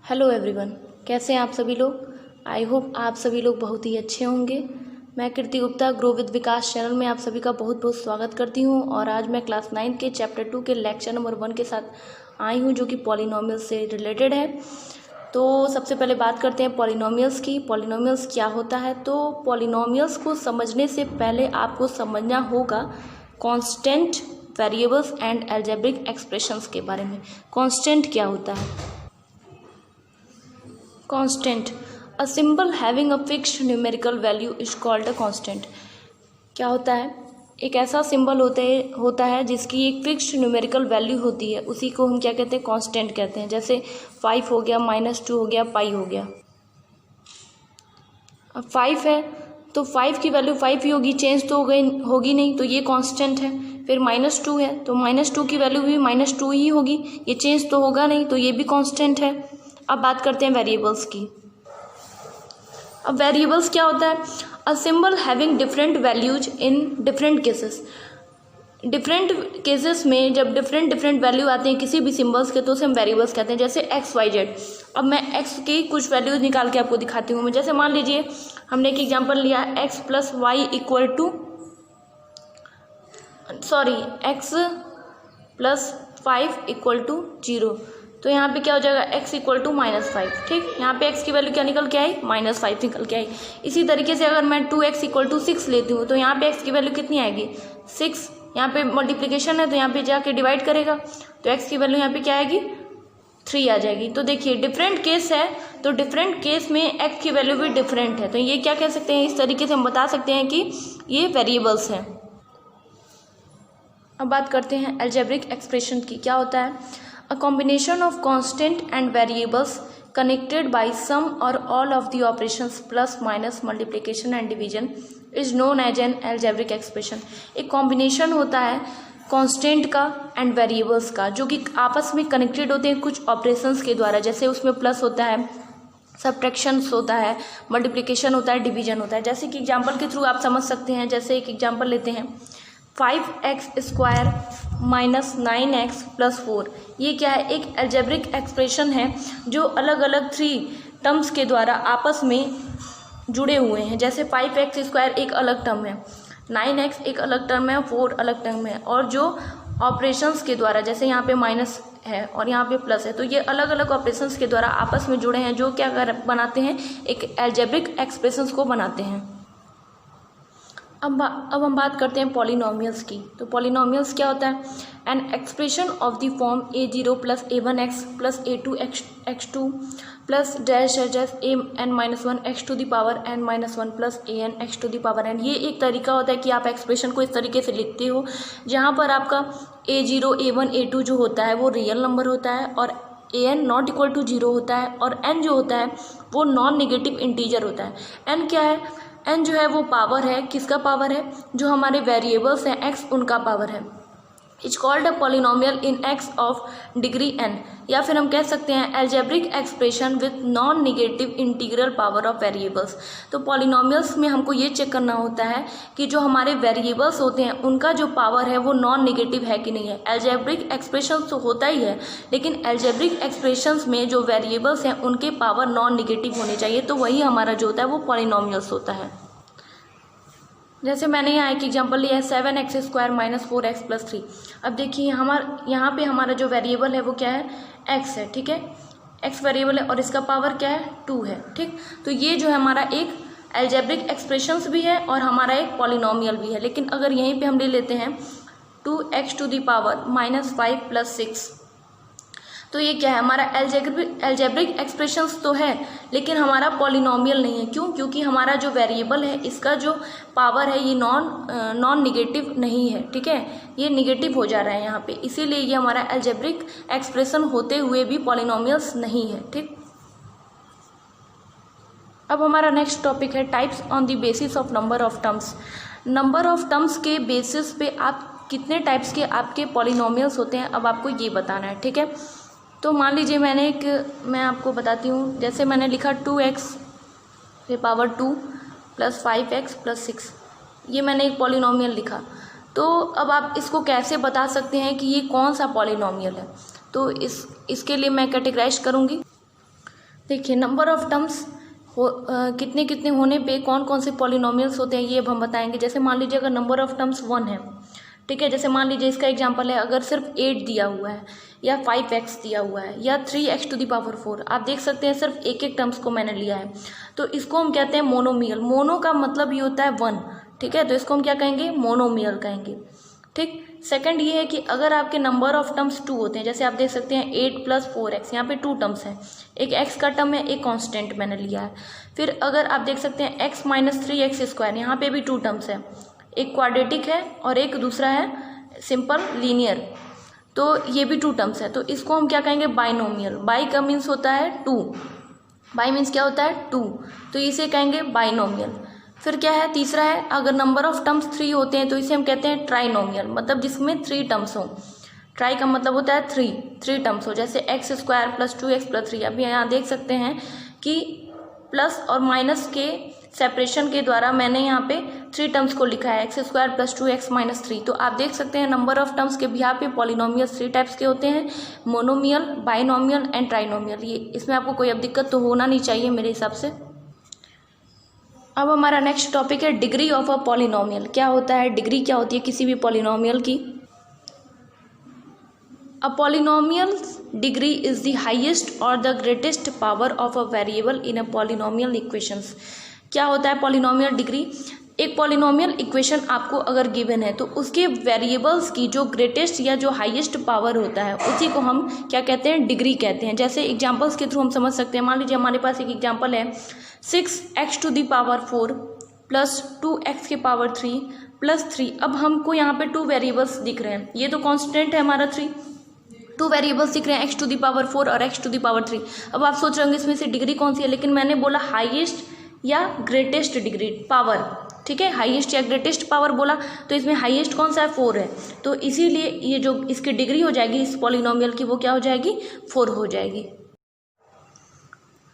Hello everyone, कैसे हैं आप सभी लोग। आई होप आप सभी लोग बहुत ही अच्छे होंगे। मैं Kirti Gupta grow with Vikas channel में आप सभी का बहुत बहुत स्वागत करती हूं और आज मैं क्लास 9 के चैप्टर 2 के लेक्चर नंबर 1 के साथ आई हूं जो कि पॉलिनोमियल्स से रिलेटेड है। तो सबसे पहले बात करते हैं पॉलिनोमियल्स की। पॉलिनोमियल्स क्या होता है। तो पॉलिनोमियल्स को समझने से पहले आपको समझना होगा constant, variables and algebraic expressions के बारे में। कांस्टेंट क्या होता है। Constant, a symbol having a fixed numerical value is called a constant. क्या होता है, एक ऐसा सिंबल होता है जिसकी एक फिक्स्ड न्यूमेरिकल वैल्यू होती है, उसी को हम क्या कहते हैं, कांस्टेंट कहते हैं। जैसे 5 हो गया, -2 हो गया, पाई हो गया। अब 5 है तो 5 की वैल्यू 5 ही होगी, चेंज तो होगी नहीं, तो ये कांस्टेंट है। फिर -2 है तो -2 की वैल्यू भी -2 ही होगी, ये चेंज तो होगा नहीं, तो ये भी कांस्टेंट है। अब बात करते हैं वेरिएबल्स की। अब वेरिएबल्स क्या होता है, a symbol having different values in different cases. Different cases में जब डिफरेंट वैल्यू आते हैं किसी भी सिंबल्स के तो उसे हम वेरिएबल्स कहते हैं। जैसे XYZ। अब मैं x की कुछ वैल्यूज निकाल के आपको दिखाती हूँ। जैसे मान लीजिए हमने एक एग्जांपल लिया x + y equal to x + 5 equal to 0। तो यहाँ पे क्या हो जाएगा, x इक्वल टू -5। ठीक, यहाँ पे x की वैल्यू क्या निकल के आई, -5 निकल के आई। इसी तरीके से अगर मैं 2x इक्वल टू 6 लेती हूँ तो यहाँ पे x की वैल्यू कितनी आएगी, 6। यहाँ पे मल्टीप्लिकेशन है तो यहाँ पे जाके डिवाइड करेगा तो x की वैल्यू यहाँ पे क्या आएगी, 3 आ जाएगी। तो देखिए डिफरेंट केस है तो डिफरेंट केस में x की वैल्यू भी डिफरेंट है। तो ये क्या कह सकते हैं, इस तरीके से हम बता सकते हैं कि ये वेरिएबल्स हैं। अब बात करते हैं अलजेब्रिक एक्सप्रेशन की। क्या होता है, a combination of constant and variables connected by sum or all of the operations plus minus multiplication and division is known as an algebraic expression। एक कॉम्बिनेशन होता है कांस्टेंट का एंड वेरिएबल्स का जो कि आपस में कनेक्टेड होते हैं कुछ ऑपरेशंस के द्वारा। जैसे उसमें प्लस होता है, सब्ट्रैक्शंस होता है, मल्टीप्लिकेशन होता है, डिवीजन होता है। जैसे कि एग्जांपल के थ्रू आप समझ सकते हैं। जैसे एक एग्जांपल लेते हैं, 5x² - 9x + 4। ये क्या है, एक अलजेब्रिक एक्सप्रेशन है जो अलग अलग 3 टर्म्स के द्वारा आपस में जुड़े हुए हैं। जैसे 5x² एक अलग टर्म है, 9x एक अलग टर्म है, 4 अलग टर्म है। और जो ऑपरेशंस के द्वारा, जैसे यहाँ पे माइनस है और यहाँ पे प्लस है, तो ये अलग अलग ऑपरेशंस के द्वारा आपस में जुड़े हैं जो क्या बनाते हैं, एक अलजेब्रिक एक्सप्रेशंस को बनाते हैं। अब हम बात करते हैं पॉलिनोमियल्स की। तो पॉलिनोमियल्स क्या होता है, an expression of the form a0 + a1x + a2x2 + dash an-1 x⁻n-1 + an x⁻n। ये एक तरीका होता है कि आप एक्सप्रेशन को इस तरीके से लिखते हो जहाँ पर आपका a0 a1 a2 जो होता है वो रियल नंबर होता है और an नॉट इक्वल टू 0 होता है और n जो होता है वो नॉन नेगेटिव इंटीजर होता है। n क्या है, n जो है वो पावर है, किसका पावर है, जो हमारे वेरिएबल्स हैं x उनका पावर है। Is called a polynomial in x of degree n, या फिर हम कह सकते हैं algebraic expression with non negative integral power of variables. तो पॉलिनोमियल्स में हमको ये चेक करना होता है कि जो हमारे वेरिएबल्स होते हैं उनका जो पावर है वो नॉन नेगेटिव है कि नहीं है। अलजेब्रिक एक्सप्रेशन तो होता ही है लेकिन अलजेब्रिक एक्सप्रेशंस में जो वेरिएबल्स हैं उनके पावर नॉन नेगेटिव होने चाहिए, तो वही हमारा जो होता है वो पॉलिनोमियल्स होता है। जैसे मैंने यहाँ एक एग्जांपल लिया है 7x² - 4x + 3। अब देखिए यहाँ पे हमारा जो वेरिएबल है वो क्या है, x है। ठीक है, x वेरिएबल है और इसका पावर क्या है, 2 है। ठीक, तो ये जो है हमारा एक अलजेब्रिक एक्सप्रेशंस भी है और हमारा एक पॉलिनोमियल भी है। लेकिन अगर यहीं पे हम ले लेते हैं 2x⁻⁻5 + 6, तो ये क्या है, हमारा अलजेब्रिक एक्सप्रेशंस तो है लेकिन हमारा पॉलिनोमियल नहीं है। क्यों, क्योंकि हमारा जो वेरिएबल है इसका जो पावर है ये नॉन नेगेटिव नहीं है। ठीक है, ये नेगेटिव हो जा रहा है यहाँ पे, इसीलिए ये हमारा अलजेब्रिक एक्सप्रेशन होते हुए भी पॉलिनोमियल्स नहीं है। ठीक, अब हमारा नेक्स्ट टॉपिक है types on the basis of number of terms. Number of terms के बेसिस पे आप कितने टाइप्स के आपके पॉलिनोमियल्स होते हैं अब आपको ये बताना है। ठीक है, तो मान लीजिए मैं आपको बताती हूँ। जैसे मैंने लिखा 2x⁻² + 5x + 6, ये मैंने एक पॉलिनोमियल लिखा। तो अब आप इसको कैसे बता सकते हैं कि ये कौन सा पॉलिनोमियल है, तो इसके लिए मैं कैटेगराइज करूँगी। देखिए नंबर ऑफ टर्म्स कितने कितने होने पे कौन कौन से पॉलिनोमियल्स होते हैं ये अब हम बताएंगे। जैसे मान लीजिए अगर नंबर ऑफ टर्म्स 1 है, ठीक है, जैसे मान लीजिए इसका एग्जांपल है, अगर सिर्फ 8 दिया हुआ है या 5x दिया हुआ है या 3x⁴, आप देख सकते हैं सिर्फ एक एक टर्म्स को मैंने लिया है, तो इसको हम कहते हैं मोनोमियल। मोनो का मतलब ये होता है 1, ठीक है, तो इसको हम क्या कहेंगे, मोनोमियल कहेंगे। ठीक, सेकंड ये है कि अगर आपके नंबर ऑफ टर्म्स 2 होते हैं, जैसे आप देख सकते हैं 8 + 4x, यहाँ पे 2 टर्म्स हैं, एक x का टर्म है, एक कांस्टेंट मैंने लिया है। फिर अगर आप देख सकते हैं x - 3x², यहाँ पे भी 2 टर्म्स है, एक क्वाड्रेटिक है और एक दूसरा है सिंपल लीनियर, तो ये भी 2 टर्म्स है, तो इसको हम क्या कहेंगे, बाइनोमियल। बाई का मीन्स होता है 2, बाई मीन्स क्या होता है 2, तो इसे कहेंगे बाइनोमियल। फिर क्या है, तीसरा है, अगर नंबर ऑफ टर्म्स 3 होते हैं तो इसे हम कहते हैं ट्राइनोमियल, मतलब जिसमें 3 टर्म्स हो। ट्राई का मतलब होता है 3 टर्म्स हो, जैसे x² + 2x + 3। अभी यहाँ देख सकते हैं कि प्लस और माइनस के सेपरेशन के द्वारा मैंने यहाँ पे 3 टर्म्स को लिखा है, x² + 2x - 3। तो आप देख सकते हैं नंबर ऑफ टर्म्स के यहाँ पे पॉलिनोमियल 3 टाइप्स के होते हैं, मोनोमियल, बाइनोमियल एंड ट्राइनोमियल। ये इसमें आपको कोई अब दिक्कत तो होना नहीं चाहिए मेरे हिसाब से। अब हमारा नेक्स्ट टॉपिक है डिग्री ऑफ अ पॉलिनोमियल। क्या होता है, डिग्री क्या होती है किसी भी पॉलिनोमियल की। A polynomial degree is the highest और the greatest power of a variable in a polynomial equations. क्या होता है पॉलिनोमियल डिग्री, एक पॉलिनोमियल इक्वेशन आपको अगर गिवन है तो उसके वेरिएबल्स की जो ग्रेटेस्ट या जो हाईएस्ट पावर होता है उसी को हम क्या कहते हैं, डिग्री कहते हैं। जैसे एग्जांपल्स के थ्रू हम समझ सकते हैं। मान लीजिए हमारे पास एक एग्जांपल है 6x⁴ + 2x⁴ + 3। अब हमको यहाँ पे 2 वेरिएबल्स दिख रहे हैं, ये तो कांस्टेंट है हमारा 3, 2 वेरिएबल्स दिख रहे हैं x⁴ और x⁴। अब आप सोच रहे होंगे इसमें से डिग्री कौन सी है, लेकिन मैंने बोला हाईएस्ट या ग्रेटेस्ट डिग्री पावर, ठीक है, हाईएस्ट या ग्रेटेस्ट पावर बोला, तो इसमें हाईएस्ट कौन सा है, 4 है, तो इसीलिए ये जो इसकी डिग्री हो जाएगी इस पॉलिनोमियल की वो क्या हो जाएगी, 4 हो जाएगी।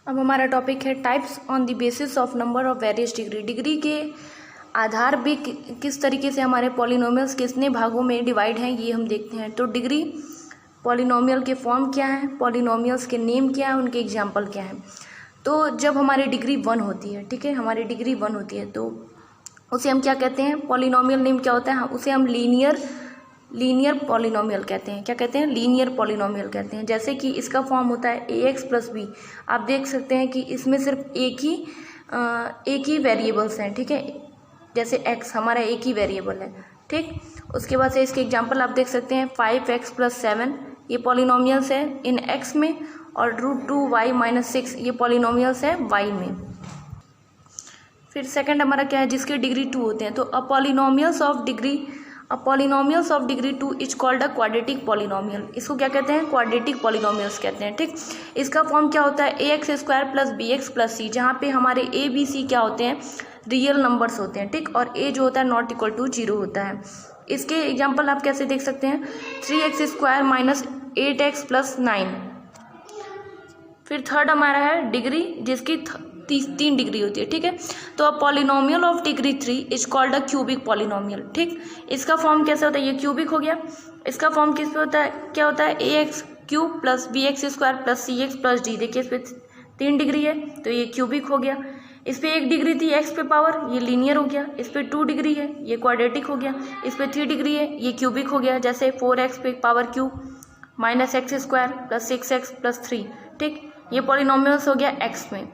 अब हमारा टॉपिक है types on the basis of number of various degree. Degree के आधार भी किस तरीके से हमारे पॉलिनोमियल्स कितने भागों में डिवाइड हैं ये हम देखते हैं। तो डिग्री, पॉलिनोमियल के फॉर्म क्या है, पॉलिनोमियल्स के नेम क्या है, उनके एग्जाम्पल क्या है। तो जब हमारी डिग्री 1 होती है, ठीक है, हमारी डिग्री 1 होती है तो उसे हम क्या कहते हैं, पॉलिनोमियल नेम क्या होता है, उसे हम लीनियर पॉलिनोमियल कहते हैं। क्या कहते हैं, लीनियर पॉलिनोमियल कहते हैं। जैसे कि इसका फॉर्म होता है ax + b। आप देख सकते हैं कि इसमें सिर्फ एक ही वेरिएबल्स हैं, ठीक है, जैसे x हमारा एक ही वेरिएबल है, ठीक। उसके बाद से इसके एग्जांपल आप देख सकते हैं 5x + 7, ये पॉलिनोमियल्स है इन x में, और √2y - 6 ये पॉलिनोमियल्स है y में। फिर सेकंड हमारा क्या है, जिसके डिग्री 2 होते हैं। तो a polynomials of degree 2 is called a quadratic polynomial. इसको क्या कहते हैं, क्वाड्रेटिक पॉलिनोमियल्स कहते हैं, ठीक। इसका फॉर्म क्या होता है, ax² + bx + c, जहाँ पे हमारे a b c क्या होते हैं, रियल नंबर्स होते हैं, ठीक, और a जो होता है ≠ 0 होता है। इसके एग्जाम्पल आप कैसे देख सकते हैं, 3x² - 8x + 9। फिर थर्ड हमारा है डिग्री, जिसकी 3 डिग्री होती है, ठीक है। तो अब polynomial of degree 3 is called a cubic polynomial, ठीक। इसका फॉर्म कैसे होता है, ये क्यूबिक हो गया। इसका फॉर्म किस पे होता है, क्या होता है, ax³ + bx² + cx + d। देखिए इस पे 3 डिग्री है तो ये क्यूबिक हो गया। इस पे 1 डिग्री थी x पे पावर, ये लीनियर हो गया। इस पे 2 डिग्री है, ये क्वाड्रेटिक हो गया। इस पे 3 डिग्री है, ये क्यूबिक हो गया, जैसे 4x पे पावर क्यूब -x² + 6x + 3, ठीक। ये पॉलिनोमियल्स हो गया x में,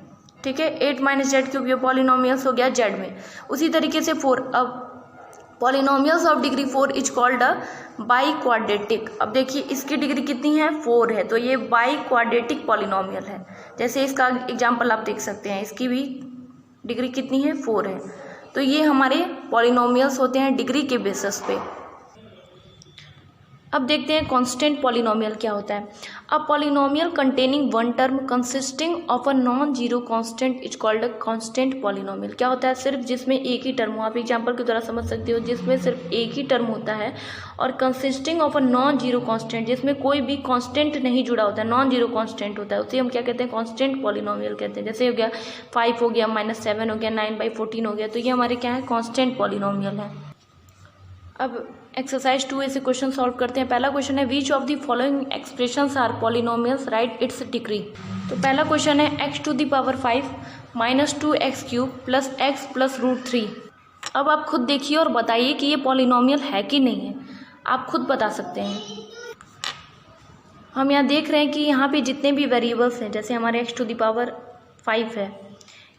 ठीक है। 8 - z³ ये पॉलिनोमियल्स हो गया z में। उसी तरीके से 4, अब polynomials of degree 4 is called a by quadratic. अब देखिए इसकी डिग्री कितनी है, 4 है, तो ये बाई क्वाड्रेटिक पॉलिनोमियल है। जैसे इसका एग्जांपल आप देख सकते हैं, इसकी भी डिग्री कितनी है, 4 है। तो ये हमारे पॉलिनोमियल्स होते हैं डिग्री के बेसिस पे। अब देखते हैं कांस्टेंट पॉलिनोमियल क्या होता है। A polynomial containing 1 term consisting of a non zero constant is called a constant polynomial. क्या होता है, सिर्फ जिसमें एक ही टर्म हो, आप एग्जांपल के द्वारा समझ सकते हो, जिसमें सिर्फ एक ही टर्म होता है और consisting of a non zero constant, जिसमें कोई भी कांस्टेंट नहीं जुड़ा होता है, नॉन जीरो कांस्टेंट होता है, उसे हम क्या कहते हैं, कांस्टेंट पॉलिनोमियल कहते हैं। जैसे हो गया 5 हो गया, -7 हो गया, 9/14 हो गया, तो ये हमारे क्या है, कांस्टेंट पॉलिनोमियल है। अब एक्सरसाइज 2A से क्वेश्चन सॉल्व करते हैं। पहला क्वेश्चन है which of the following expressions are polynomials, write its degree. तो पहला क्वेश्चन है x⁵ minus 2x³ plus x plus √3। अब आप खुद देखिए और बताइए कि ये पॉलिनोमियल है कि नहीं है, आप खुद बता सकते हैं। हम यहाँ देख रहे हैं कि यहाँ पे जितने भी वेरिएबल्स हैं, जैसे हमारे x⁵ है,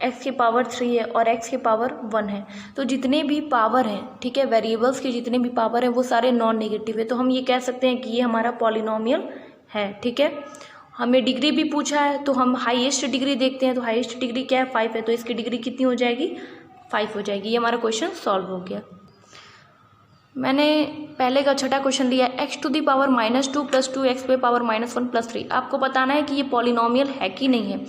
x की पावर 3 है और x की पावर 1 है, तो जितने भी पावर हैं, ठीक है, वेरिएबल्स के जितने भी पावर हैं वो सारे नॉन नेगेटिव है, तो हम ये कह सकते हैं कि ये हमारा पॉलिनोमियल है। ठीक है, हमें डिग्री भी पूछा है तो हम हाईएस्ट डिग्री देखते हैं, तो हाईएस्ट डिग्री क्या है, 5 है, तो इसकी डिग्री कितनी हो जाएगी, 5 हो जाएगी। ये हमारा क्वेश्चन सॉल्व हो गया। मैंने पहले का छठा क्वेश्चन लिया x⁻² प्लस 2x⁻1 प्लस 3। आपको बताना है कि ये पॉलिनोमियल है कि नहीं है।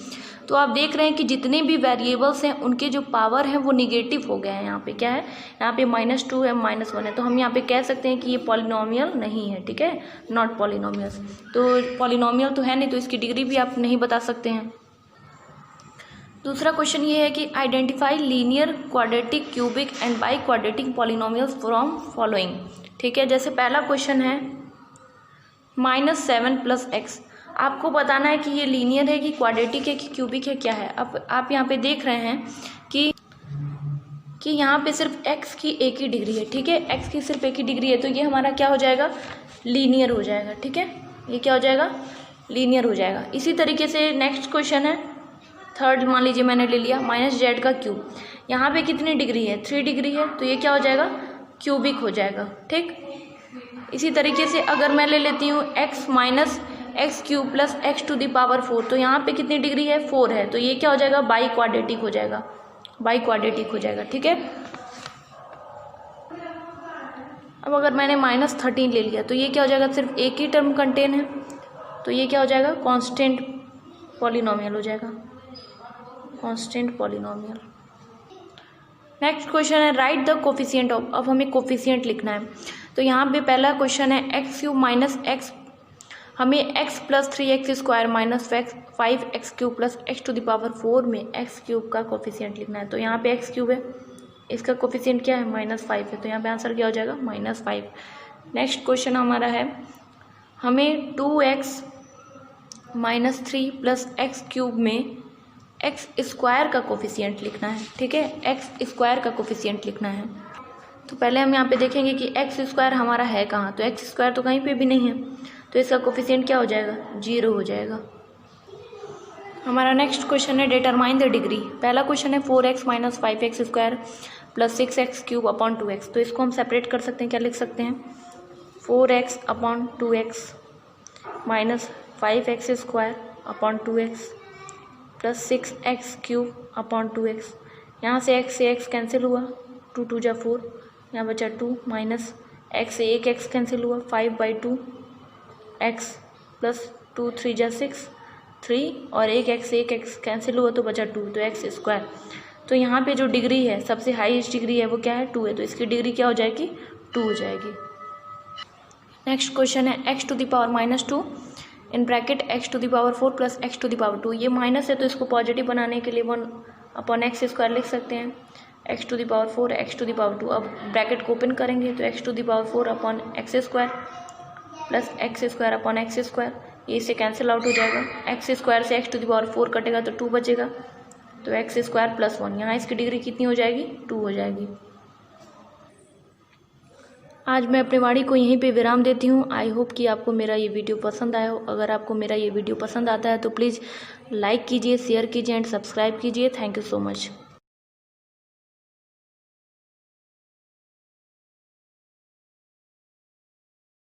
तो आप देख रहे हैं कि जितने भी वेरिएबल्स हैं उनके जो पावर हैं वो निगेटिव हो गए हैं। यहाँ पे क्या है, यहाँ पे -2 है, -1 है, तो हम यहाँ पे कह सकते हैं कि ये पॉलिनोमियल नहीं है। ठीक है, नॉट पॉलिनोमियल्स। तो पॉलिनोमियल तो है नहीं, तो इसकी डिग्री भी आप नहीं बता सकते हैं। दूसरा क्वेश्चन ये है कि identify linear, quadratic, cubic and by quadratic polynomials from following. ठीक है, जैसे पहला क्वेश्चन है -7 प्लस x। आपको बताना है कि ये लीनियर है कि क्वाड्रेटिक है कि क्यूबिक है, क्या है। अब आप यहाँ पे देख रहे हैं कि यहाँ पे सिर्फ x की एक ही डिग्री है। ठीक है, x की सिर्फ एक ही डिग्री है, तो ये हमारा क्या हो जाएगा, लीनियर हो जाएगा। ठीक है, ये क्या हो जाएगा, लीनियर हो जाएगा। इसी तरीके से नेक्स्ट क्वेश्चन है थर्ड, मान लीजिए मैंने ले लिया -z³। यहाँ पे कितनी डिग्री है, 3 डिग्री है, तो ये क्या हो जाएगा, क्यूबिक हो जाएगा। ठीक, इसी तरीके से अगर मैं ले लेती हूँ x minus x³ plus x⁴, तो यहाँ पे कितनी डिग्री है, 4 है, तो ये क्या हो जाएगा, बाई क्वाड्रेटिक हो जाएगा, बाई क्वाड्रेटिक हो जाएगा। ठीक है, अब अगर मैंने -13 ले लिया तो ये क्या हो जाएगा, सिर्फ एक ही टर्म कंटेन है, तो ये क्या हो जाएगा, कांस्टेंट पॉलिनोमियल हो जाएगा, कांस्टेंट पॉलिनोमियल। नेक्स्ट क्वेश्चन है राइट द कोफिशिएंट ऑफ। अब हमें कोफिशिएंट लिखना है, तो यहाँ पे पहला क्वेश्चन है x³ माइनस x, हमें x plus 3x² minus 5x³ plus x⁴ में x³ का कोफिशिएंट लिखना है। तो यहाँ पे x³ है, इसका कोफिशिएंट क्या है, -5 है, तो यहाँ पे आंसर क्या हो जाएगा, -5। नेक्स्ट क्वेश्चन हमारा है हमें 2x माइनस 3 प्लस x³ में x² का कोफिशिएंट लिखना है। ठीक है, x² का कोफिशिएंट लिखना है। तो पहले हम यहाँ पे देखेंगे कि x² हमारा है कहाँ, तो x² तो कहीं पे भी नहीं है, तो इसका कोफिशिएंट क्या हो जाएगा, 0 हो जाएगा। हमारा नेक्स्ट क्वेश्चन है डिटरमाइन द डिग्री। पहला क्वेश्चन है 4x minus 5x² plus 6x³ upon 2x। तो इसको हम सेपरेट कर सकते हैं, क्या लिख सकते हैं, 4x upon 2x minus 5x² upon 2x plus 6x³ upon 2x। यहाँ से x से x कैंसिल हुआ, 2 2 जा 4, यहाँ बचा 2 माइनस x से एक x कैंसिल हुआ, 5/2 x प्लस 2 3 जा 6, 3 और एक x से एक x कैंसिल हुआ तो बचा 2, तो x²। तो यहाँ पे जो डिग्री है, सबसे हाईएस्ट डिग्री है वो क्या है, 2 है, तो इसकी डिग्री क्या हो जाएगी, 2 हो जाएगी। नेक्स्ट क्वेश्चन है x⁻² in bracket x⁴ plus x⁴ ये माइनस है, तो इसको पॉजिटिव बनाने के लिए 1/x² लिख सकते हैं, x⁴ x⁴। अब ब्रैकेट को ओपन करेंगे तो x⁴ upon x² plus x² upon x², ये इससे कैंसिल आउट हो जाएगा। x² से x⁴ कटेगा तो 2 बचेगा, तो x² प्लस 1, यहाँ इसकी डिग्री कितनी हो जाएगी, 2 हो जाएगी। आज मैं अपनी वाणी को यहीं पे विराम देती हूँ। आई होप कि आपको मेरा ये वीडियो पसंद आया हो। अगर आपको मेरा ये वीडियो पसंद आता है तो प्लीज़ लाइक कीजिए, शेयर कीजिए एंड सब्सक्राइब कीजिए। Thank you so much.